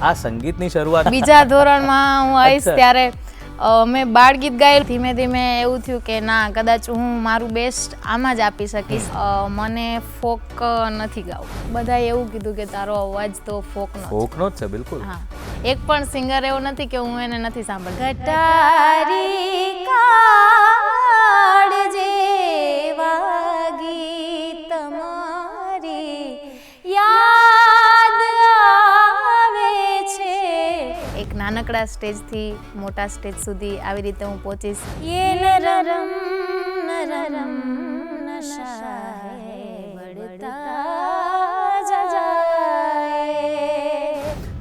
આ સંગીતની શરૂઆત બીજા ધોરણમાં હું આવીશ ત્યારે મેં બાળગીત ગાયું. ધીમે ધીમે એવું થયું કે ના, કદાચ હું મારું બેસ્ટ આમાં જ આપી શકીશ. મને ફોક નથી ગાવું. બધાએ એવું કીધું કે તારો અવાજ તો ફોકનો ફોકનો જ છે. બિલકુલ. હા, એક પણ સિંગર એવો નથી કે હું એને નથી સાંભળતી. ગટારી કાળજે વાગી તમારી યાદ આવે છે. એક નાનકડા સ્ટેજથી મોટા સ્ટેજ સુધી આવી રીતે હું પહોંચીશ. યે નરમ નરમ નશા હૈ બઢતા જાય.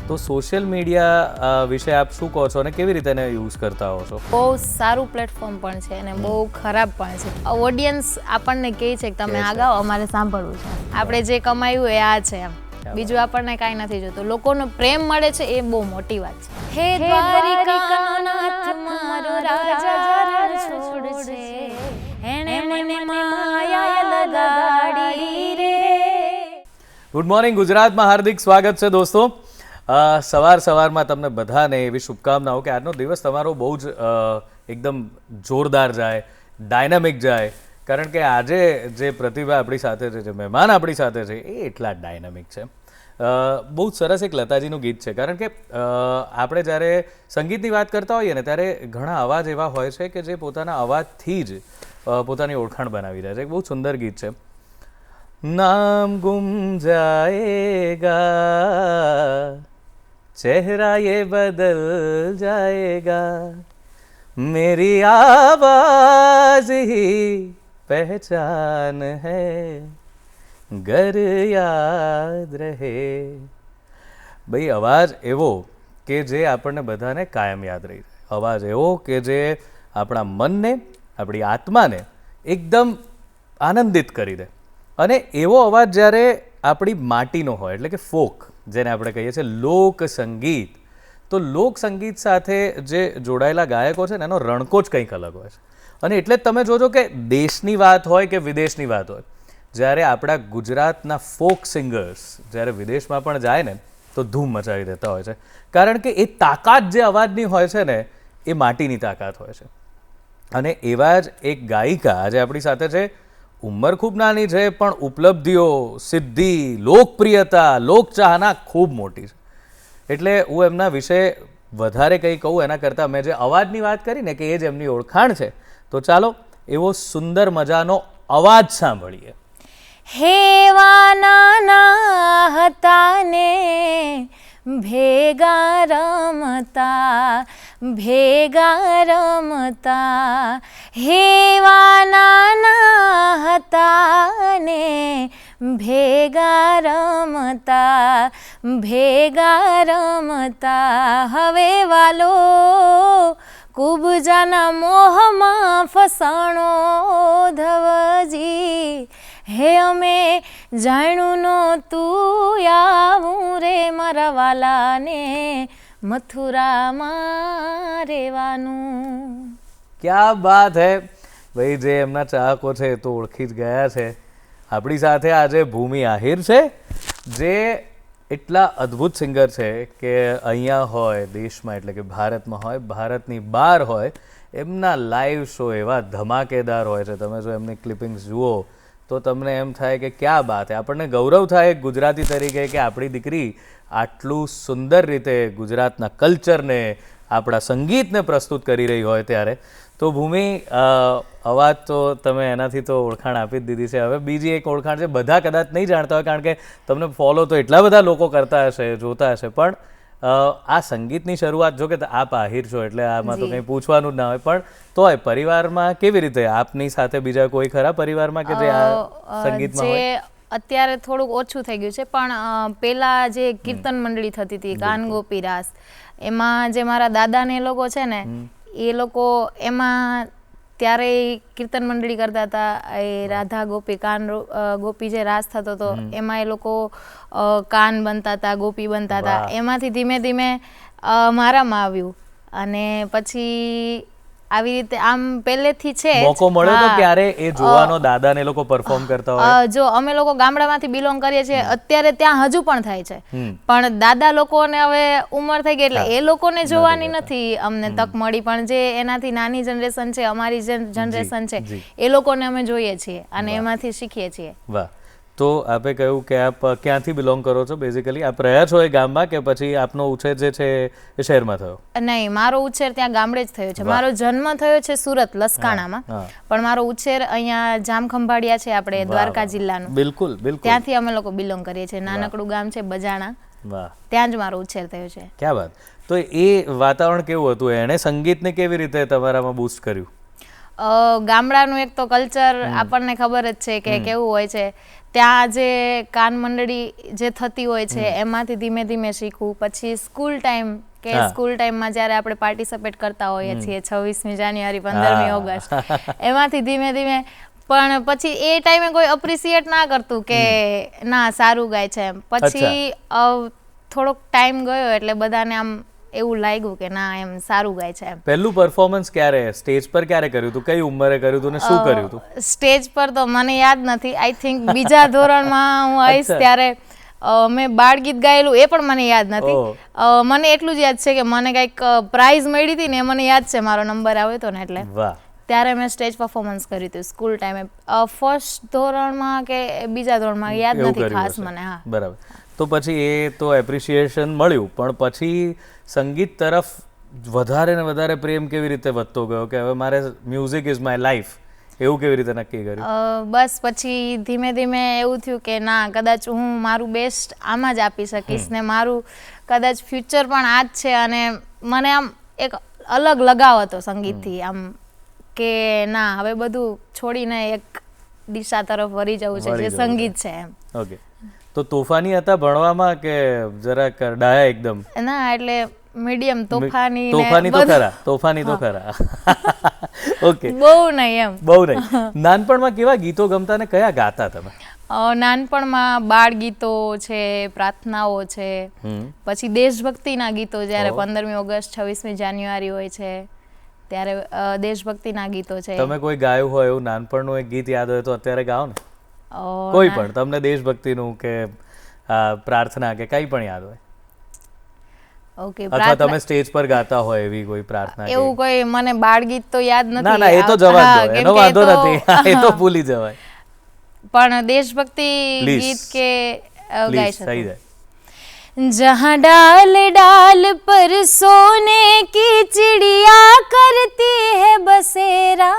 તો સોશિયલ મીડિયા વિશે આપ શું કહો છો અને કેવી રીતે એને યુઝ કરતા હો છો? બહુ સારું પ્લેટફોર્મ પણ છે અને બહુ ખરાબ પણ છે. ઓડિયન્સ આપણને કહે છે કે તમે આ ગાઓ, અમારે સાંભળવું છે. આપણે જે કમાયું એ આ છે એમ, બીજું આપણને કાંઈ નથી જોતું. લોકોનો પ્રેમ મળે છે એ બહુ મોટી વાત છે. હે દ્વારિકાનાથ મારો રાજા છોડશે, એણે મને માયા લગાડી રે. ગુડ મોર્નિંગ ગુજરાતમાં હાર્દિક સ્વાગત છે દોસ્તો. સવારમાં તમને બધાને એવી શુભકામનાઓ કે આજનો દિવસ તમારો બહુ જ એકદમ જોરદાર જાય, ડાયનામિક જાય. કારણ કે આજે જે પ્રતિભા આપણી સાથે છે, જે મહેમાન આપણી સાથે છે, એ એટલા ડાયનામિક છે. બહુ જ સરસ એક લતાજીનું ગીત છે. કારણ કે આપણે જ્યારે સંગીતની વાત કરતા હોઈએ ને ત્યારે ઘણા અવાજ એવા હોય છે કે જે પોતાના અવાજથી જ પોતાની ઓળખાણ બનાવી રહ્યા છે. એક બહુ સુંદર ગીત છે. નામ ગુમ જાએગા, ચહેરા ये बदल जाएगा, मेरी आवाज ही पहचान है, घर याद રહે. ભાઈ, અવાજ એવો કે જે આપણને બધાને કાયમ યાદ રહી જાય. અવાજ એવો કે જે આપણા મનને, આપણી આત્માને એકદમ આનંદિત કરી દે. અને એવો અવાજ જ્યારે આપણી માટીનો હોય, એટલે કે ફોક જેને આપણે કહીએ છીએ, લોક સંગીત. તો લોક સંગીત સાથે જે જોડાયેલા ગાયકો છે ને એનો રણકો જ કંઈક અલગ હોય છે. અને એટલે જ તમે જોજો કે દેશની વાત હોય કે વિદેશની વાત હોય, જ્યારે આપણા ગુજરાતના ફોક સિંગર્સ જ્યારે વિદેશમાં પણ જાય ને તો ધૂમ મચાવી દેતા હોય છે. કારણ કે એ તાકાત જે અવાજની હોય છે ને એ માટીની તાકાત હોય છે. અને એવા જ એક ગાયિકા આજે આપણી સાથે છે. ઉંમર ખૂબ નાની છે પણ ઉપલબ્ધિઓ, સિદ્ધિ, લોકપ્રિયતા, લોકચાહના ખૂબ મોટી છે. એટલે હું એમના વિશે વધારે કંઈ કહું એના કરતાં મેં જે અવાજની વાત કરી ને કે એ જ એમની ઓળખાણ છે, તો ચાલો એવો સુંદર મજાનો અવાજ સાંભળીએ. હેવા નાના હતા ને ભેગા રમતા, ભેગા રમતા. હેવા નાના હતા ને ભેગા રમતા, ભેગા રમતા. હવે વાલો કુબજાના મોહમાં ફસાણો ધવજી, હે અમે જાણ્યું નહોતું આવું રે મારા વાલાને મથુરામાં રહેવાનું. ક્યા બાત હે ભાઈ. જે એમના ચાહકો છે એ તો ઓળખી જ ગયા છે. આપણી સાથે આજે ભૂમિ આહિર છે, જે એટલા અદ્ભુત સિંગર છે કે અહીંયા હોય દેશમાં, એટલે કે ભારતમાં હોય, ભારતની બહાર હોય, એમના લાઈવ શો એવા ધમાકેદાર હોય છે. તમે જો એમની ક્લિપિંગ્સ જુઓ તો તમને એમ થાય કે ક્યાં બાત હે. આપણને ગૌરવ થાય ગુજરાતી તરીકે કે આપણી દીકરી આટલું સુંદર રીતે ગુજરાતના કલ્ચરને, આપણા સંગીતને પ્રસ્તુત કરી રહી હોય ત્યારે. તો ભૂમિ, અવાજ તો તમે એનાથી તો ઓળખાણ આપી જ દીધી છે. હવે બીજી એક ઓળખાણ છે, બધા કદાચ નહીં જાણતા હોય કારણ કે તમને ફોલો તો એટલા બધા લોકો કરતા હશે, જોતા હશે, પણ આ સંગીતની શરૂઆત, જો કે આપ આહિર છો એટલે આમાં તો કંઈ પૂછવાનું જ ના હોય, પણ તોય પરિવારમાં કેવી રીતે? આપની સાથે બીજા કોઈ ખરા પરિવારમાં કે જે આ સંગીતમાં હોય? અત્યારે થોડુંક ઓછું થઈ ગયું છે, પણ પહેલા જે કીર્તન મંડળી થતી હતી, ગાન ગોપી રાસ, એમાં જે મારા દાદા ને એ લોકો છે ને, એ લોકો એમાં ત્યારે કીર્તન મંડળી કરતા હતા. એ રાધા ગોપી કાન ગોપી જે રાસ થતો હતો એમાં એ લોકો કાન બનતા હતા, ગોપી બનતા હતા. એમાંથી ધીમે ધીમે મારામાં આવ્યું અને પછી આવી રીતે આમ પહેલેથી છે જ. મોકો મળ્યો તો હા. ક્યારે એ જોવાનો દાદા ને લોકો પરફોર્મ કરતા હોય? જો અમે લોકો ગામડામાંથી બિલોંગ કરીએ છીએ, અત્યારે ત્યાં હજુ પણ થાય છે, હમ. પણ દાદા લોકોને હવે ઉંમર થઈ ગઈ એટલે હા, એ લોકોને જોવાની થતા. નથી અમને તક મળી, પણ જે એનાથી નાની જનરેશન છે, અમારી જે જનરેશન છે, જી. એ લોકોને અમે જોઈએ છીએ અને એમાંથી શીખીએ છીએ. વાહ. તો આપે કહ્યું કે આપ ક્યાંથી બિલોંગ કરો છો બેઝિકલી? આપ રહ્યા છો એ ગામમાં કે પછી આપનો ઉછેર જે છે એ શહેરમાં થયો? નહીં, મારો ઉછેર ત્યાં ગામડે જ થયો છે. વાહ. મારો જન્મ થયો છે સુરત લસકાણામાં, હા. પણ મારો ઉછેર અહીંયા જામખંભાળિયા છે આપણે વાહ, દ્વારકા વાહ. જિલ્લાનું, બિલકુલ બિલકુલ. ત્યાંથી અમે લોકો બિલોંગ કરીએ છીએ. નાનકડું ગામ છે બજાણા, વાહ, ત્યાં જ મારો ઉછેર થયો છે. ક્યાં વાત. તો એ વાતાવરણ કેવું હતું? એણે સંગીતને કેવી રીતે તમારામાં બૂસ્ટ કર્યું? ગામડાનું એક તો કલ્ચર આપણને ખબર જ છે કે કેવું હોય છે. ત્યાં જે કાન મંડળી જે થતી હોય છે એમાંથી ધીમે ધીમે શીખવું. પછી સ્કૂલ ટાઈમ કે હા. સ્કૂલ ટાઈમમાં જ્યારે આપણે પાર્ટિસિપેટ કરતા હોઈએ છીએ, 26મી જાન્યુઆરી, 15મી ઓગસ્ટ, એમાંથી ધીમે ધીમે, પણ પછી એ ટાઈમે કોઈ અપ્રિશિએટ ના કરતું કે ના સારું ગાય છે એમ. પછી થોડોક ટાઈમ ગયો એટલે બધાને આમ એવું લાગ્યું કે ના એમ સારું ગાય છે એમ. પહેલું પરફોર્મન્સ ક્યારે સ્ટેજ પર ક્યારે કર્યું હતું? કઈ ઉંમરે કર્યું હતું ને શું કર્યું હતું? સ્ટેજ પર તો મને યાદ નથી. આઈ થિંક બીજા ધોરણમાં હું આવીશ ત્યારે મેં બાળ ગીત ગાયેલું, એ પણ મને યાદ નથી. મને એટલું જ યાદ છે કે મને કંઈક પ્રાઇઝ મળી હતી ને, મને યાદ છે મારો નંબર આવ્યો હતો ને, એટલે વાહ. ત્યારે મેં સ્ટેજ પરફોર્મન્સ કર્યું હતું સ્કૂલ ટાઈમે. ફર્સ્ટ ધોરણમાં કે બીજા ધોરણમાં યાદ એવું નથી કર્યું ખાસ હશે. મને. હા, બરાબર. તો પછી એ તો એપ્રિશિએશન મળ્યું, પણ પછી સંગીત તરફ વધારે ને વધારે પ્રેમ કેવી રીતે વધતો ગયો કે હવે મારે મ્યુઝિક ઇઝ માય લાઈફ, એવું કેવી રીતે નક્કી કર્યું? બસ પછી ધીમે ધીમે એવું થયું કે ના, કદાચ હું મારું બેસ્ટ આમાં જ આપી શકીશ ને મારું કદાચ ફ્યુચર પણ આ જ છે. અને મને આમ એક અલગ લગાવ હતો સંગીતથી, આમ કે ના હવે બધું છોડીને એક દિશા તરફ વળી જવું છે જે સંગીત છે એમ. ઓકે. તો તોફાની હતા ભણવામાં કે જરાક ડાયા એકદમ? ના, એટલે મીડિયમ તોફાની ને તોફાની તો બધું. ખરા, તોફાની તો ખરા. ઓકે. બહુ નહીં એમ. બહુ નહીં. નાનપણમાં કેવા ગીતો ગમતા ને કયા ગાતા તમે? નાનપણમાં બાળ ગીતો છે, પ્રાર્થનાઓ છે, પછી દેશભક્તિના ગીતો, જ્યારે 15મી ઓગસ્ટ 26મી જાન્યુઆરી હોય છે ત્યારે દેશભક્તિના ગીતો છે. તમે કોઈ ગાયું હોય એવું નાનપણનું એક ગીત યાદ હોય તો અત્યારે ગાઓ ને, કોઈ પણ તમને દેશભક્તિનું કે પ્રાર્થના કે કંઈ પણ યાદ હોય. ઓકે. અથવા તમે સ્ટેજ પર ગાતા હોય એવી કોઈ પ્રાર્થના? એવું કોઈ મને બાળ ગીત તો યાદ નથી. ના ના, એ તો જવા દો, એનો વાંધો નથી, એ તો ભૂલી જવાય. પણ દેશભક્તિ ગીત કે ગાઈ થઈ શકું. જાય. जहाँ डाल डाल पर सोने की चिड़िया करती है बसेरा,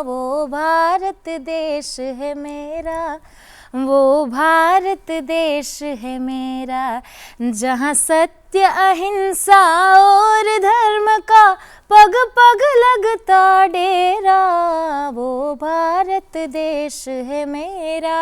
वो भारत देश है मेरा, वो भारत देश है मेरा, जहाँ सत्य अहिंसा और धर्म का पग पग लगता डेरा, वो भारत देश है मेरा,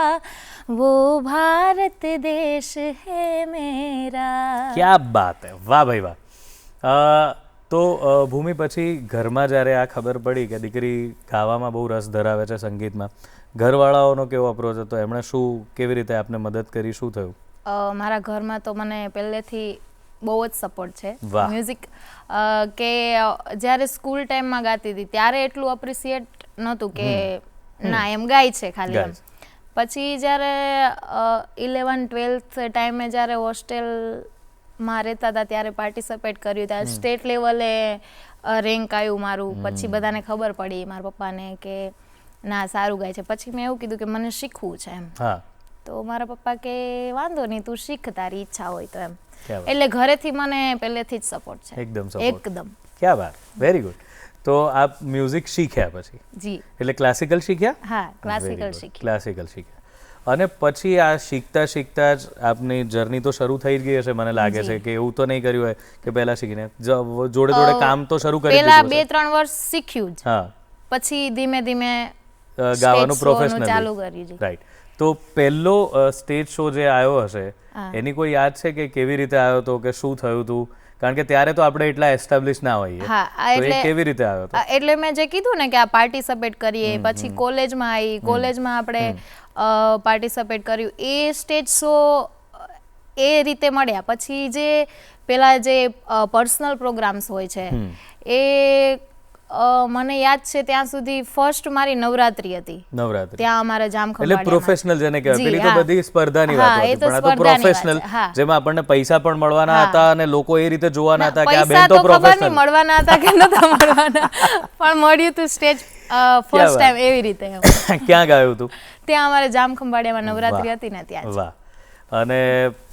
वो भारत देश है मेरा. क्या बात है, વાહ ભાઈ વાહ. તો ભૂમિ, પછી ઘરમાં જ્યારે આ ખબર પડી કે દીકરી ગાવામાં બહુ રસ ધરાવે છે, સંગીતમાં, ઘરવાળાઓનો કેવો અપ્રોચ હતો? એમણે શું, કેવી રીતે આપને મદદ કરી, શું થયું? મારા ઘરમાં તો મને પહેલેથી બહુ જ સપોર્ટ છે. વાહ. મ્યુઝિક કે જ્યારે સ્કૂલ ટાઈમમાં ગાતી હતી ત્યારે એટલું અપ્રિશિએટ નહોતું કે ના એમ ગાય છે ખાલી એમ. પછી જ્યારે 11th-12th ટાઈમે જ્યારે હોસ્ટેલમાં રહેતા હતા ત્યારે પાર્ટિસિપેટ કર્યું, ત્યારે સ્ટેટ લેવલે રેન્ક આવ્યું મારું. પછી બધાને ખબર પડી, મારા પપ્પાને, કે ના સારું ગાય છે. પછી મેં એવું કીધું કે મને શીખવું છે એમ. તો મારા પપ્પા કે વાંધો નહીં, તું શીખ, તારી ઈચ્છા હોય તો એમ. એટલે ઘરેથી મને પહેલેથી જ સપોર્ટ છે. એકદમ. ક્યાં વાત, વેરી ગુડ. તો આપ મ્યુઝિક શીખ્યા પછી? જી. એટલે ક્લાસિકલ શીખ્યા? હા, ક્લાસિકલ શીખ્યા. ક્લાસિકલ શીખ્યા. અને પછી આ શીખતા શીખતા જ આપની જર્ની તો શરૂ થઈ જ ગઈ હશે, મને લાગે છે કે એવું તો નહીં કર્યું હોય કે પહેલા શીખીને જોડે જોડે કામ તો શરૂ કરી દીધું હશે? પહેલા 2-3 વર્ષ શીખ્યું જ. હા. પછી ધીમે ધીમે ગાવાનું પ્રોફેશનલી ચાલુ કર્યું. રાઈટ. તો પહેલો સ્ટેજ શો જે આવ્યો હશે એની કોઈ યાદ છે કે કેવી રીતે આવ્યો હતો, કે શું થયું હતું? કારણ કે ત્યારે તો આપણે એટલા એસ્ટાબ્લિશ ના હોઈએ. તો એ કેવી રીતે આવ્યો હતો? એટલે મેં જે કીધું ને કે આ પાર્ટિસિપેટ કરીએ, પછી કોલેજમાં આવી, કોલેજમાં આપણે પાર્ટિસિપેટ કર્યું, એ સ્ટેજ શો એ રીતે મળ્યા. પછી જે પેલા જે પર્સનલ પ્રોગ્રામ્સ હોય છે એ મને યાદ છે ત્યાં સુધી ફર્સ્ટ મારી નવરાત્રી હતી. નવરાત્રી ત્યાં અમારા એટલે જામખંભાળિયામાં. પ્રોફેશનલ જેને કહેવાય, પેલી તો હા. બધી સ્પર્ધાની હા, વાત એ હતી, તો પણ આ તો સ્પર્ધાની વાત પ્રોફેશનલ છે. હા. જેમાં આપણને પૈસા પણ મળવાના હા. હતા અને લોકો એ રીતે જોવાના હતા કે આ પૈસા બેન તો તો ખબર નહીં પ્રોફેશનલ. મળવાના હતા કે નતા મળવાના, પણ મળ્યું હતું સ્ટેજ ફર્સ્ટ વાત. ટાઈમ એવી રીતે એમ. ક્યાં ગાયું હતું? ત્યાં અમારે જામખંભાળિયામાં નવરાત્રી વાહ. હતી ને ત્યાં જ. વાહ. અને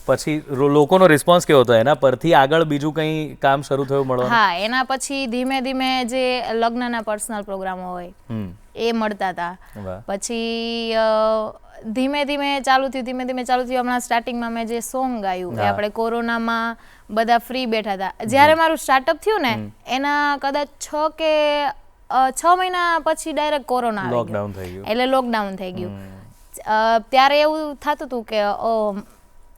પછી લોકોનો રિસ્પોન્સ કેવો હતો? એના પરથી આગળ બીજું કંઈ કામ શરૂ થયું મળવાનું? હા, એના પછી ધીમે ધીમે જે લગ્નના પર્સનલ પ્રોગ્રામો હોય હમ. એ મળતા હતા. વાહ. પછી ધીમે ધીમે ચાલુ થયું. હમણાં સ્ટાર્ટિંગમાં મેં જે સોંગ ગાયું એ હા. આપણે કોરોનામાં બધા ફ્રી બેઠા હતા. જ્યારે મારું સ્ટાર્ટઅપ થયું ને એના કદાચ 6 મહિના પછી ડાયરેક્ટ કોરોના આવી ગયો. લોકડાઉન થઈ ગયું. એટલે લોકડાઉન થઈ ગયું. ત્યારે એવું થતું હતું કે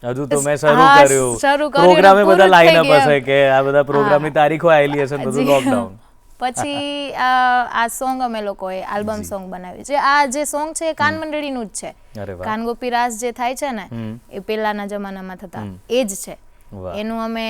હજુ તો મેં શરૂ હા, કર્યું, શરૂ કર્યું પ્રોગ્રામે ને પૂરું બધા જ લાઈન થઈ અપ ગયું હશે કે આ બધા પ્રોગ્રામની તારીખો આવેલી હશે ને બધું જી. લોકડાઉન. પછી આ સોંગ અમે લોકોએ આલ્બમ સોંગ બનાવ્યું છે. આ જે સોંગ છે એ કાન મંડળીનું જ છે. અરે વાહ. કાન ગોપી રાસ જે થાય છે ને એ પેલાના જમાનામાં થતા એ જ છે. વાહ. એનું અમે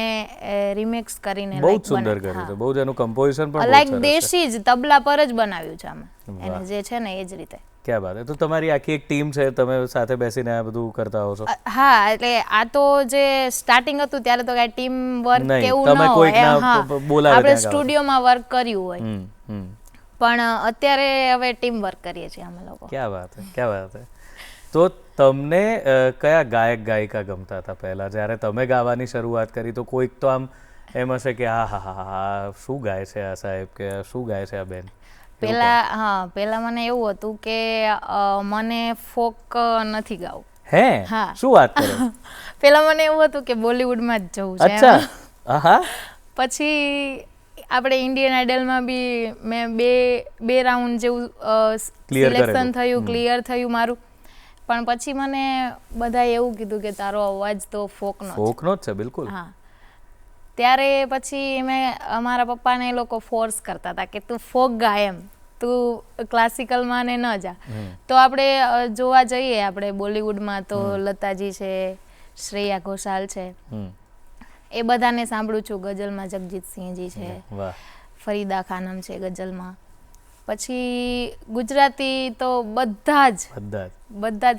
રિમિક્સ કરીને બહુ જ સુંદર કર્યું છે, બહુ જ એનું કમ્પોઝિશન પણ બહુ લાઈક સરસ છે. દેશી જ તબલા પર જ બનાવ્યું છે આમાં. એને જે છે ને એ જ રીતે. ક્યાં વાત છે. તો તમારી આખી એક ટીમ છે, તમે સાથે બેસીને આ બધું કરતા હો છો? હા, એટલે આ તો જે સ્ટાર્ટિંગ હતું ત્યારે તો કાંઈ ટીમ વર્ક નહીં, કેવું તમે ન કોઈકના હોય. હા, બોલાવે આપણે ત્યાં ગાવા. સ્ટુડિયોમાં વર્ક કર્યું હોય, હમ હમ. પણ અત્યારે હવે ટીમ વર્ક કરીએ છીએ અમે લોકો. ક્યાં વાત છે, ક્યાં વાત છે. તો તમને કયા ગાયક ગાયિકા ગમતા હતા પહેલા જ્યારે તમે ગાવાની શરૂઆત કરી? તો કોઈક તો આમ એમ હશે કે હા હા હા હા શું ગાય છે આ સાહેબ, કે શું ગાય છે આ બેન? પેલા મને એવું હતું કે મને ફોક નથી ગાવું. હે? હા. શું વાત કરો? પેલા મને એવું હતું કે બોલિવૂડમાં જ જવું છે. અચ્છા. આહા. પછી આપણે ઇન્ડિયન આઇડલમાં બી મેં બે રાઉન્ડ જેવું Clear સિલેક્શન કરેલું. થયું, ક્લિયર થયું મારું. પણ પછી મને બધાએ એવું કીધું કે તારો અવાજ તો ફોકનો છે. ફોકનો જ છે બિલકુલ. હા. ત્યારે પછી અમારા પપ્પાને એ લોકો ફોર્સ કરતા હતા કે તું ફોક ગા એમ, તું ક્લાસિકલમાં ને ન જા. તો આપણે જોવા જઈએ આપણે બોલિવૂડમાં તો લતાજી છે, શ્રેયા ઘોષાલ છે, એ બધાને સાંભળું છું. ગઝલમાં જગજીતસિંહજી છે, વાહ. ફરીદા ખાનમ છે ગઝલમાં. પછી ગુજરાતી તો બધા જ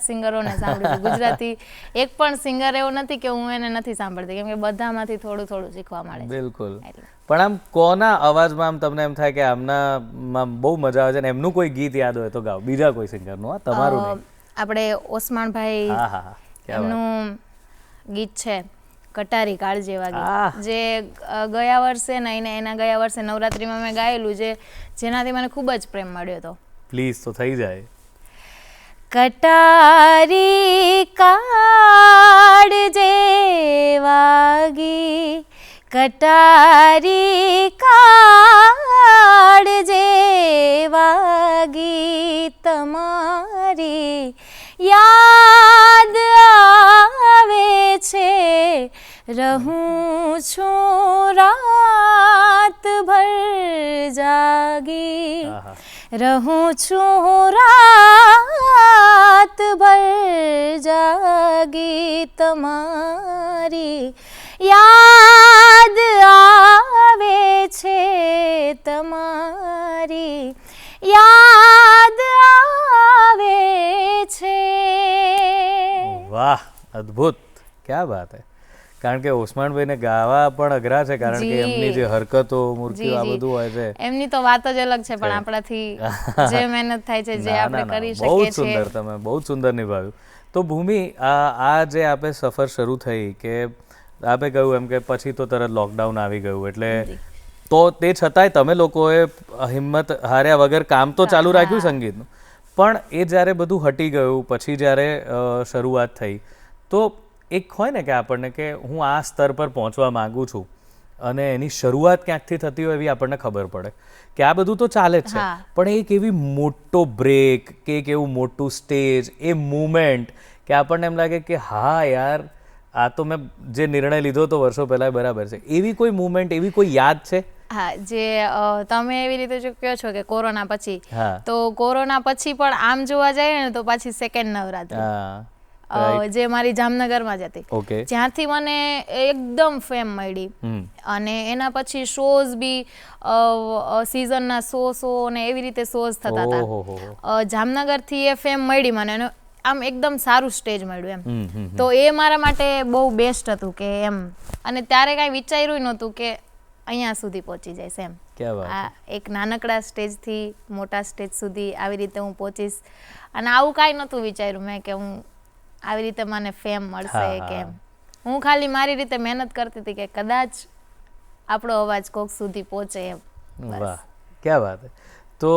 સિંગરોને સાંભળું છું. ગુજરાતી એક પણ સિંગર એવો નથી કે હું એને નથી સાંભળતી, કેમ કે બધામાંથી થોડું થોડું શીખવા મળે છે. બિલકુલ. પણ આમ કોના અવાજમાં આમ તમને એમ થાય કે આમનામાં બહુ મજા આવે છે ને એમનું કોઈ ગીત યાદ હોય તો ગાઓ? બીજા કોઈ સિંગરનું, હા, તમારું નહીં. આપણે ઓસમાણભાઈ, હા હા હા, એમનું ગીત છે કટારી કાળજે વાગી, જે ગયા વર્ષે ને એના ગયા વર્ષે નવરાત્રીમાં મેં ગાયેલું, જેનાથી મને ખૂબ જ પ્રેમ મળ્યો હતો. પ્લીઝ તો થઈ જાય. કટારી કાળજે વાગી, કટારી કાળજે વાગી, તમારી યાદ આવે છે, રહું છું રાત ભર જાગી, રહું છું રાત ભર જાગી, તમારી યાદ આવે છે, તમારી યાદ આવે છે. વાહ, અદ્ભુત, ક્યાં વાત હે. કારણ કે ઓસમાણભાઈને ગાવા પણ અઘરા છે, કારણ કે એમની જે હરકતો, મૂર્તિઓ, આ બધું હોય છે. એમની તો વાત જ અલગ છે, પણ આપણાથી જે મહેનત થાય છે, જે આપણે કરી શકીએ છીએ. બહુ સુંદર, તમે બહુ સુંદર નિભાવ્યું. તો ભૂમિ, આ જે આપણે સફર શરૂ થઈ, કે આપણે કહ્યું એમ કે પછી તો તરત લોકડાઉન આવી ગયું, એટલે તો તે છતાંય તમે લોકોએ હિંમત હાર્યા વગર કામ તો ચાલુ રાખ્યું સંગીતનું. પણ એ જ્યારે બધું હટી ગયું પછી જ્યારે શરૂઆત થઈ, તો એક હોય ને કે આપણને કે હું આ સ્તર પર પહોંચવા માંગુ છું, અને એની શરૂઆત ક્યાંકથી થતી હોય એવી આપણને ખબર પડે કે આ બધું તો ચાલે જ છે, પણ એક એવી મોટો બ્રેક કે એક એવું મોટું સ્ટેજ, એ મુમેન્ટ કે આપણને એમ લાગે કે હા યાર, આ તો મેં જે નિર્ણય લીધો તો વર્ષો પહેલાં બરાબર છે. એવી કોઈ મુમેન્ટ, એવી કોઈ યાદ છે? હા, જે તમે એવી રીતે જો કહો છો કે કોરોના પછી, હા, તો કોરોના પછી પણ આમ જોવા જઈએ ને તો પાછી સેકન્ડ નવરાત્રી. જે મારી જામનગરમાં જ હતી, ઓકે, જ્યાંથી મને એકદમ ફેમ મળી. અને એના પછી શોઝ બી સિઝનના શો ને એવી રીતે શોઝ થતા હતા. જામનગરથી એ ફેમ મળી મને, અને આમ એકદમ સારું સ્ટેજ મળ્યું એમ. તો એ મારા માટે બહુ બેસ્ટ હતું કે એમ. અને ત્યારે કાંઈ વિચાર્યું નહોતું કે અહીંયા સુધી પહોંચી જઈશ એમ. આ એક નાનકડા સ્ટેજથી મોટા સ્ટેજ સુધી આવી રીતે હું પહોંચીશ, અને આવું કાંઈ નહોતું વિચાર્યું મેં કે હું આવી રીતે મને ફેમ મળશે કે એમ. હું ખાલી મારી રીતે મહેનત કરતી હતી કે કદાચ આપણો અવાજ કોક સુધી પહોંચે એમ. વાહ, ક્યાં વાત. તો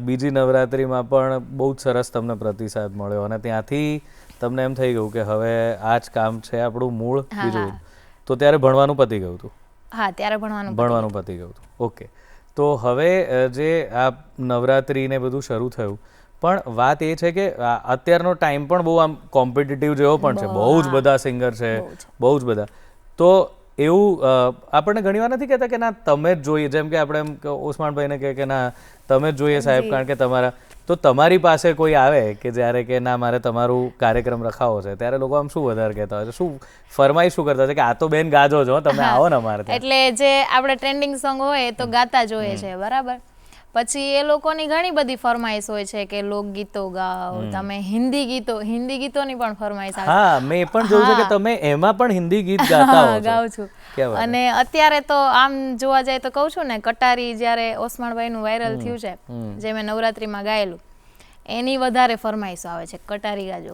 બીજી નવરાત્રિમાં પણ બહુ જ સરસ તમને પ્રતિસાદ મળ્યો, અને ત્યાંથી તમને એમ થઈ ગયું કે હવે આ જ કામ છે આપણું મૂળ બીજું. તો ત્યારે ભણવાનું પતી ગયું હતું? હા, ત્યારે ભણવાનું પતી ગયું હતું. ઓકે. તો હવે જે આ નવરાત્રિને બધું શરૂ થયું, પણ વાત એ છે કે અત્યારનો ટાઈમ પણ બહુ આમ કોમ્પિટિટિવ જેવો પણ છે, બહુ જ બધા સિંગર છે, બહુ જ બધા. તો એવું આપણને ઘણી વાર નથી કહેતા કે ના તમે જ જોઈએ, જેમ કે આપણે એમ ઓસમાણભાઈને કહે કે ના તમે જ જોઈએ સાહેબ, કારણ કે તમારા, તો તમારી પાસે કોઈ આવે કે જ્યારે કે ના મારે તમારું કાર્યક્રમ રખાવો છે, ત્યારે લોકો આમ શું વધારે કહેતા હોય છે, શું ફરમાઈશ શું કરતા છે કે આ તો બેન ગાજો છો, તમે આવો ને અમારે? એટલે જે આપણે ટ્રેન્ડિંગ સોંગ હોય એ તો ગાતા જ હોય છે, બરાબર. પછી એ લોકોની ઘણી બધી ફરમાઈશ હોય છે કે લોકગીતો ગાઓ, તમે હિન્દી ગીતોની પણ ફરમાઈશ આવે. હા, મેં એ પણ જોયું છે કે તમે એમાં પણ હિન્દી ગીત ગાતા હો છો. ગાઉં છું. અને અત્યારે તો આમ જોવા જાય તો કહું છું ને, કટારી જ્યારે ઓસમાણભાઈનું વાયરલ થયું છે, જે મેં નવરાત્રિમાં ગાયેલું, એની વધારે ફરમાઈશો આવે છે, કટારી ગાજો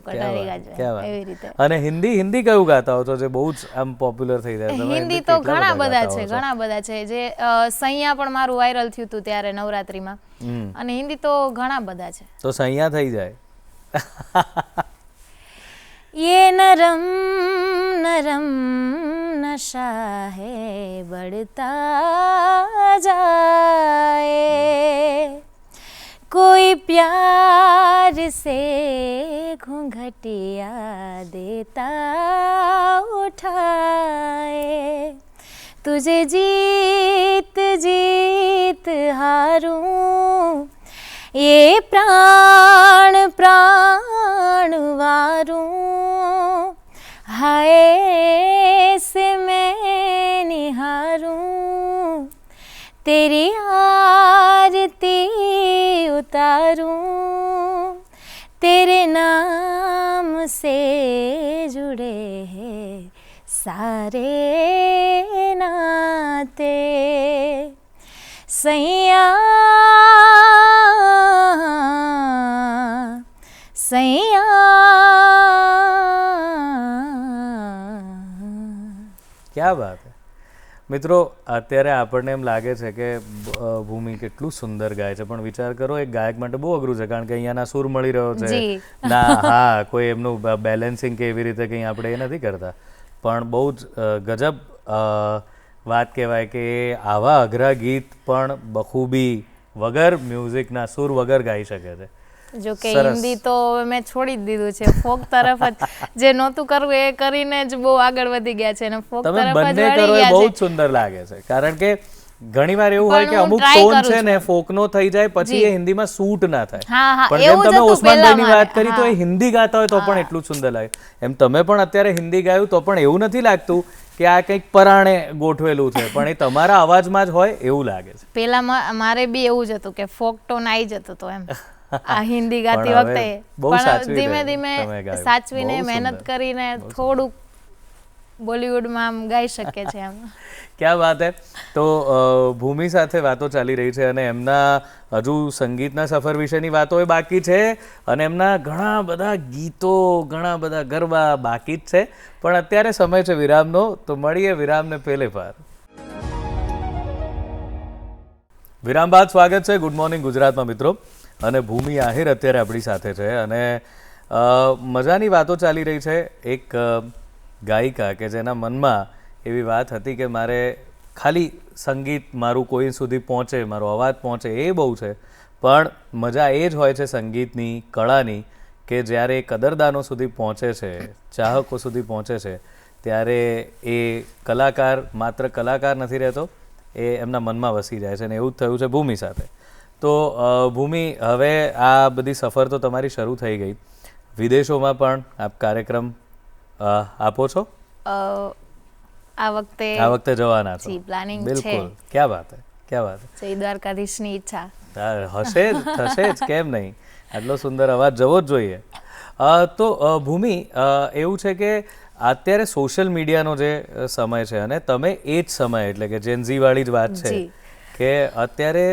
એવી રીતે. અને હિન્દી કયું ગાતા હો છો જે બહુ જ આમ પોપ્યુલર થઈ જાય? હિન્દી તો ઘણા બધા છે. જે સૈયા પણ મારું વાયરલ થયું હતું ત્યારે નવરાત્રિમાં, અને હિન્દી તો ઘણા બધા છે. તો સૈયા થઈ જાય. ये नरम नरम नशा है बढ़ता जाए, कोई प्यार से घूंघटिया देता उठाए, तुझे जीत जीत हारूं, ये प्राण प्राण वारूं, हाय से मैं निहारूं, तेरी आरती उतारूं, तेरे नाम से जुड़े हैं सारे नाते, ક્યાં વાત હે. મિત્રો, અત્યારે આપણને એમ લાગે છે કે ભૂમિ કેટલું સુંદર ગાય છે, પણ વિચાર કરો એક ગાયક માટે બહુ અઘરું છે, કારણ કે અહીંયાના સૂર મળી રહ્યો છે ના, હા, કોઈ એમનું બેલેન્સિંગ કે એવી રીતે કંઈ આપણે એ નથી કરતા, પણ બહુ જ ગજબ વાત કહેવાય કે આવા અઘરા ગીત પણ બખૂબી વગર મ્યુઝિકના સૂર વગર ગાઈ શકે છે. જો કે હિન્દી તો મેં છોડી જ દીધું છે, ફોક તરફ જ જે નહોતું કરવું એ કરીને જ બહુ આગળ વધી ગયા છે, અને ફોક તરફ જ વળી ગયા છે. બહુ જ સુંદર લાગે છે, કારણ કે ઘણીવાર એવું હોય કે અમુક ટોન છે ને ફોકનો થઈ જાય, પછી એ હિન્દીમાં સૂટ ના થાય. પણ જેમ તમે ઓસમાનભાઈની વાત કરી, તો એ હિન્દી ગાતા હોય તો પણ એટલું જ સુંદર લાગે. એમ તમે પણ અત્યારે હિન્દી ગાયું તો પણ એવું નથી લાગતું કે આ કંઈક પરાણે ગોઠવેલું છે, પણ એ તમારા અવાજમાં જ હોય એવું લાગે છે. પેલા મારે બી એવું જ હતું કે ફોક ટોન આવી જતો તો એમ આ હિન્દી ગાતી વખતે, પણ ધીમે ધીમે સાચવીને મહેનત કરીને થોડુંક બોલિવૂડમાં આમ ગાઈ શકે છે એમ. ક્યાં વાત હે. તો ભૂમિ સાથે વાતો ચાલી રહી છે, અને એમના હજુ સંગીતના સફર વિશેની વાતો એ બાકી છે, અને એમના ઘણા બધા ગીતો, ઘણા બધા ગરબા બાકી જ છે, પણ અત્યારે સમય છે વિરામનો, તો મળીએ વિરામને પહેલે પાર. વિરામ બાદ સ્વાગત છે ગુડ મોર્નિંગ ગુજરાતમાં મિત્રો, અને ભૂમિ આહિર અત્યારે આપણી સાથે છે, અને મજાની વાતો ચાલી રહી છે. એક ગાયિકા કે જેના મનમાં એવી વાત હતી કે મારે ખાલી સંગીત મારું કોઈ સુધી પહોંચે, મારો અવાજ પહોંચે એ બહુ છે, પણ મજા એ જ હોય છે સંગીતની, કળાની, કે જ્યારે કદરદાનો સુધી પહોંચે છે, ચાહકો સુધી પહોંચે છે, ત્યારે એ કલાકાર માત્ર કલાકાર નથી રહેતો, એ એમના મનમાં વસી જાય છે, અને એવું જ થયું છે ભૂમિ સાથે. તો ભૂમિ, હવે આ બધી સફર તો તમારી શરૂ થઈ ગઈ, વિદેશોમાં પણ આપ કાર્યક્રમ આપો છો? આ વખતે જવાના છો? જી, પ્લાનિંગ છે. બિલકુલ, ક્યાં વાત હે, ક્યાં વાત હે. જય દ્વારકાધીશની ઈચ્છા હશે જ, થશે જ, કેમ નહીં. આટલો સુંદર અવાજ જવો જ જોઈએ. તો ભૂમિ, એવું છે કે અત્યારે સોશિયલ મીડિયાનો જે સમય છે અને તમે એ જ સમય એટલે કે જેનઝી વાળી જ વાત છે કે અત્યારે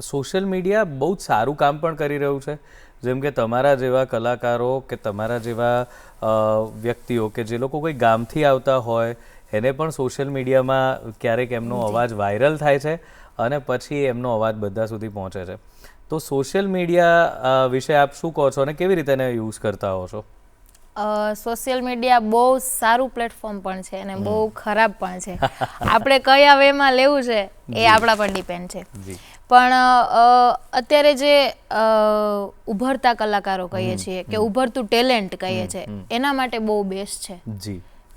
સોશિયલ મીડિયા બહુ જ સારું કામ પણ કરી રહ્યું છે. જેમ કે તમારા જેવા કલાકારો કે તમારા જેવા વ્યક્તિઓ કે જે લોકો કોઈ ગામથી આવતા હોય એને પણ સોશિયલ મીડિયામાં ક્યારેક એમનો અવાજ વાયરલ થાય છે અને પછી એમનો અવાજ બધા સુધી પહોંચે છે. તો સોશિયલ મીડિયા વિશે આપ શું કહો છો અને કેવી રીતે એને યુઝ કરતા હો છો? સોશિયલ મીડિયા બહુ સારું પ્લેટફોર્મ પણ છે અને બહુ ખરાબ પણ છે. આપણે કયા વેમાં લેવું છે એ આપણા પર ડિપેન્ડ છે. પણ અત્યારે જે ઉભરતા કલાકારો કહીએ છીએ કે ઉભરતું ટેલેન્ટ કહીએ છીએ એના માટે બહુ બેસ્ટ છે.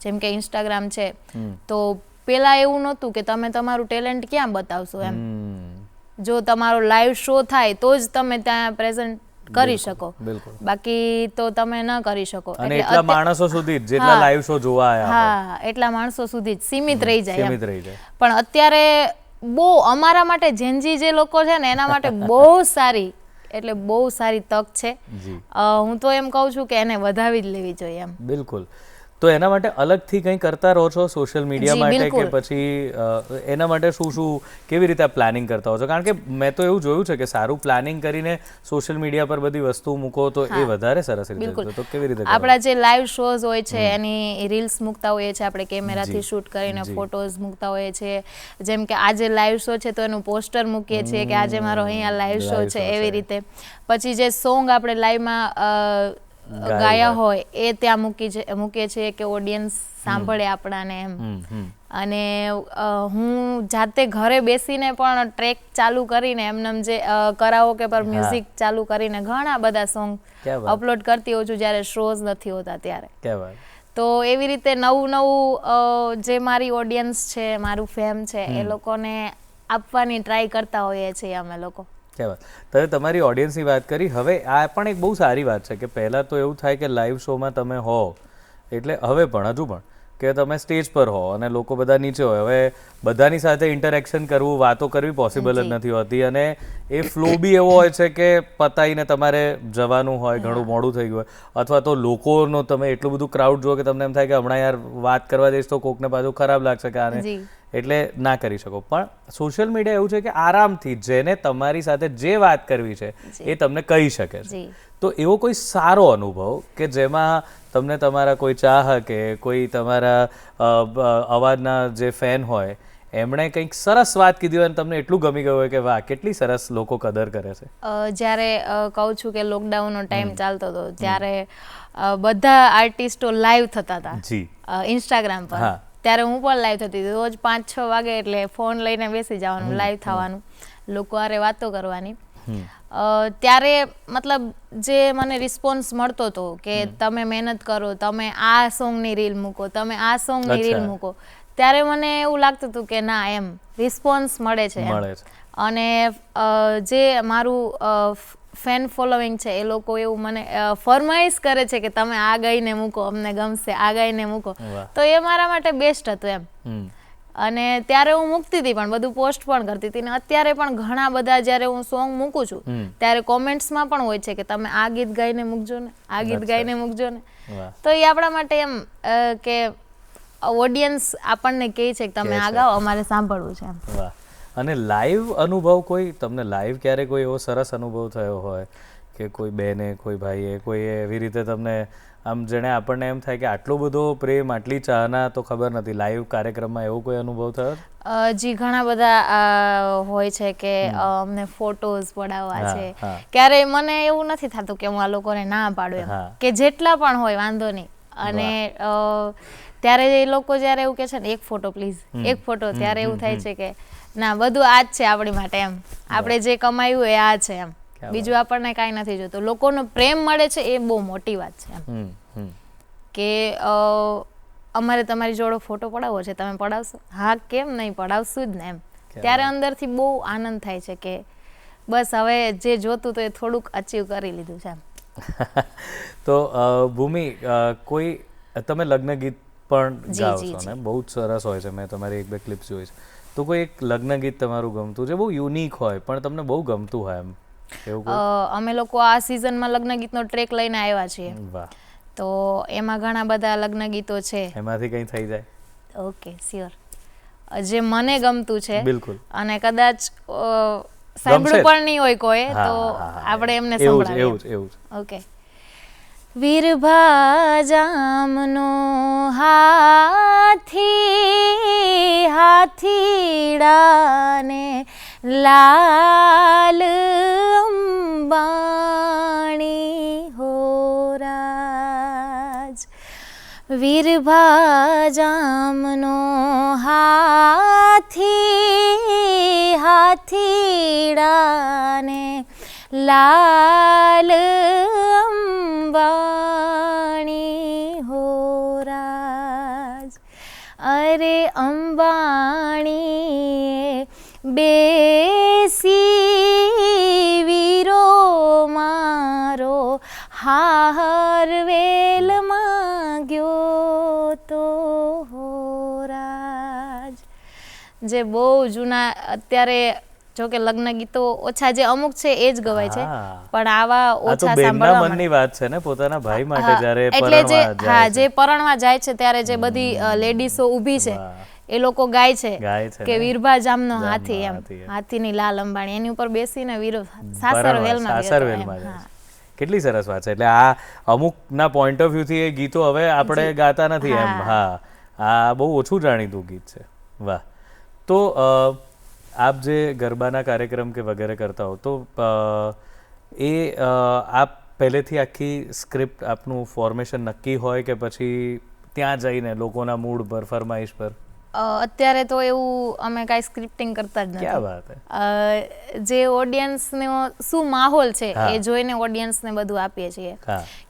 જેમ કે ઇન્સ્ટાગ્રામ છે તો પેલા એવું નહોતું કે તમે તમારું ટેલેન્ટ ક્યાં બતાવશો એમ. જો તમારો લાઈવ શો થાય તો જ તમે ત્યાં પ્રેઝન્ટ કરી શકો, બાકી તો તમે ન કરી શકો. અને એટલા માણસો સુધી જેટલા લાઈવ શો જોવા આયા હા, એટલા માણસો સુધી જ સીમિત રહી જાય. પણ અત્યારે બહુ અમારા માટે જેનજી જે લોકો છે ને એના માટે બહુ સારી એટલે બહુ સારી તક છે. હું તો એમ કહું છું કે એને વધાવી જ લેવી જોઈએ એમ. બિલકુલ. તો એના માટે અલગથી કંઈ કરતા રહો છો સોશિયલ મીડિયા માટે કે પછી એના માટે શું કેવી રીતે પ્લાનિંગ કરતા હો છો? કારણ કે મેં તો એવું જોયું છે કે સારું પ્લાનિંગ કરીને સોશિયલ મીડિયા પર બધી વસ્તુ મૂકો તો એ વધારે સરસ રીતે. તો કેવી રીતે આપણા જે લાઈવ શોઝ હોય છે એની રીલ્સ મૂકતા હોઈએ છીએ આપણે, કેમેરાથી શૂટ કરીને ફોટોઝ મૂકતા હોઈએ છીએ. જેમ કે આજે લાઈવ શો છે તો એનું પોસ્ટર મૂકીએ છીએ કે આજે મારો અહીંયા લાઈવ શો છે, એવી રીતે. પછી જે સોંગ આપણે લાઈવમાં ગાયા હોય એ ત્યાં મૂકીએ છીએ કે ઓડિયન્સ સાંભળે આપણાને એમ. અને હું જાતે ઘરે બેસીને પણ ટ્રેક ચાલુ કરીને એમને જે કરાઓકે પર મ્યુઝિક ચાલુ કરીને ઘણા બધા સોંગ અપલોડ કરતી હોઉં છું જ્યારે શોઝ નથી હોતા ત્યારે. તો એવી રીતે નવું જે મારી ઓડિયન્સ છે, મારું ફેમ છે એ લોકોને આપવાની ટ્રાય કરતા હોઈએ છીએ અમે લોકો. તમે તમારી ઓડિયન્સની વાત કરી, હવે આ પણ એક બહુ સારી વાત છે કે પહેલાં તો એવું થાય કે લાઈવ શોમાં તમે હો એટલે હવે પણ હજુ પણ કે તમે સ્ટેજ પર હો અને લોકો બધા નીચે હોય. હવે બધાની સાથે ઇન્ટરેક્શન કરવું, વાતો કરવી પોસિબલ જ નથી હોતી અને એ ફ્લો બી એવો હોય છે કે પતાઈને તમારે જવાનું હોય, ઘણું મોડું થઈ ગયું હોય, અથવા તો લોકોનો તમે એટલું બધું ક્રાઉડ જુઓ કે તમને એમ થાય કે હમણાં યાર વાત કરવા જઈશ તો કોકને પાછું ખરાબ લાગશે કે આને, એટલે ના કરી શકો. પણ સોશિયલ મીડિયા એવું છે કે આરામથી જેને તમારી સાથે જે વાત કરવી છે એ તમને કહી શકે છે. તો એવો કોઈ સારો અનુભવ કે જેમાં તમને તમારા કોઈ ચાહકે કોઈ તમારા અવાજના જે ફેન હોય એમણે કંઈક સરસ વાત કીધી હોય અને તમને એટલું ગમી ગયું હોય કે વાહ કેટલી સરસ લોકો કદર કરે છે? જ્યારે કહું છું કે લોકડાઉનનો ટાઈમ ચાલતો હતો ત્યારે બધા આર્ટિસ્ટો લાઈવ થતા હતા ઇન્સ્ટાગ્રામ પર. ત્યારે હું પણ લાઈવ થતી હતી. રોજ 5-6 વાગે એટલે ફોન લઈને બેસી જવાનું, લાઈવ થવાનું, લોકો હારે વાતો કરવાની. ત્યારે મતલબ જે મને રિસ્પોન્સ મળતો હતો કે તમે મહેનત કરો, તમે આ સોંગની રીલ મૂકો, તમે આ સોંગની રીલ મૂકો, ત્યારે મને એવું લાગતું હતું કે ના એમ રિસ્પોન્સ મળે છે. અને જે મારું ફેન ફોલોઈંગ છે એ લોકો એવું મને ફરમાઈશ કરે છે કે તમે આ ગાઈને મૂકો, અમને ગમશે, આ ગાઈને મૂકો. તો એ મારા માટે બેસ્ટ હતું એમ. અને ત્યારે હું મૂકતી હતી પણ બધું પોસ્ટ પણ કરતી હતી. ને અત્યારે પણ ઘણા બધા જ્યારે હું સોંગ મૂકું છું ત્યારે કોમેન્ટ્સમાં પણ હોય છે કે તમે આ ગીત ગાઈને મૂકજો ને, આ ગીત ગાઈને મૂકજો ને. તો એ આપણા માટે એમ કે ઓડિયન્સ આપણને કહે છે કે તમે આ ગાઓ, અમારે સાંભળવું છે એમ. અને લાઈવ અનુભવ કોઈ તમને લાઈવ ક્યારે કોઈ એવો સરસ અનુભવ થયો હોય કે કોઈ બેને, કોઈ ભાઈએ, કોઈ એવી રીતે તમને આમ જેણે આપણને એમ થાય કે આટલો બધો પ્રેમ, આટલી ચાહના તો ખબર નથી, લાઈવ કાર્યક્રમમાં એવો કોઈ અનુભવ થયો? જી ઘણા બધા હોય છે કે અમને ફોટોઝ પડાવવા છે. ક્યારેય મને એવું નથી થતું કે હું આ લોકોને ના પાડું એમ, કે જેટલા પણ હોય વાંધો નહીં. અને ત્યારે એ લોકો જ્યારે એવું કહે છે ને એક ફોટો પ્લીઝ, એક ફોટો, ત્યારે એવું થાય છે કે ના બધું આ જ છે આપણી માટે એમ. આપણે જે કમાયું એ આ છે એમ, બીજું આપણને કાંઈ નથી જોતું. લોકોનો પ્રેમ મળે છે એ બહુ મોટી વાત છે એમ. કે અમારે તમારી જોડે ફોટો પડાવવો છે, તમે પડાવશો? હા, કેમ નહીં, પડાવશું જ ને એમ. ત્યારે અંદરથી બહુ આનંદ થાય છે કે બસ હવે જે જોતું તો એ થોડુંક અચીવ કરી લીધું છે એમ. તો ભૂમિ, કોઈ તમે લગ્ન ગીત પણ ગાઓ છો ને, બહુ જ સરસ હોય છે, મેં તમારી 1-2 ક્લિપ્સ જોઈ છે. તો કોઈ એક લગ્ન ગીત તમારું ગમતું છે, બહુ યુનિક હોય પણ તમને બહુ ગમતું હોય એમ એવું કોઈ? અમે લોકો આ સિઝનમાં લગ્ન ગીતનો ટ્રેક લઈને આવ્યા છીએ. વાહ. તો એમાં ઘણા બધા લગ્ન ગીતો છે. એમાંથી કંઈ થઈ જાય? Okay, sure. જે મને ગમતું છે બિલકુલ. અને કદાચ સાંભળ્યું પણ નહીં હોય કોઈ, તો આપણે એમને સંભળાવીએ. એવું જ. ઓકે. વિરભા જામનો હાથી, હાથીડાને લાલ અંબાણી હો રાજ. વિરભા જામનો હાથી, હાથીડાને લાલ અંબાણી હો રાજ. અરે અંબાણીએ બેસી વીરો મારો હાર વેલ માંગ્યો તો હો રાજ. જે બહુ જૂના, અત્યારે જો કે લગ્ન ગીતો ઓછા જે અમુક છે એ જ ગવાય છે, પણ આવા ઓછા સાંભળવા મળે. મનની વાત છે ને, પોતાના ભાઈ માટે જ્યારે એટલે જે જે પરણવા જાય છે ત્યારે જે બધી લેડીઝો ઊભી છે એ લોકો ગાય છે કે વીરભા જામનો હાથી, એમ હાથીની લાલ અંબાણી, એની ઉપર બેસીને વીરો સાસરવેલમાં જાય. કેટલી સરસ વાત છે. એટલે આ અમુકના પોઈન્ટ ઓફ વ્યૂથી એ ગીતો હવે આપણે ગાતા નથી એમ. હા, આ બહુ ઓછું જાણીતું ગીત છે. વાહ. તો આપ જે ગરબાના કાર્યક્રમ કે વગેરે કરતા હો, તો આપ પહેલેથી આખી સ્ક્રિપ્ટ, આપનું ફોર્મેશન નક્કી હોય કે પછી ત્યાં જઈને લોકોના મૂડ પર, ફરમાઈશ પર? અત્યારે તો એવું અમે કાંઈ સ્ક્રિપ્ટિંગ કરતા જ નથી. ક્યાં વાત હે. જે ઓડિયન્સનો શું માહોલ છે એ જોઈને ઓડિયન્સને બધું આપીએ છીએ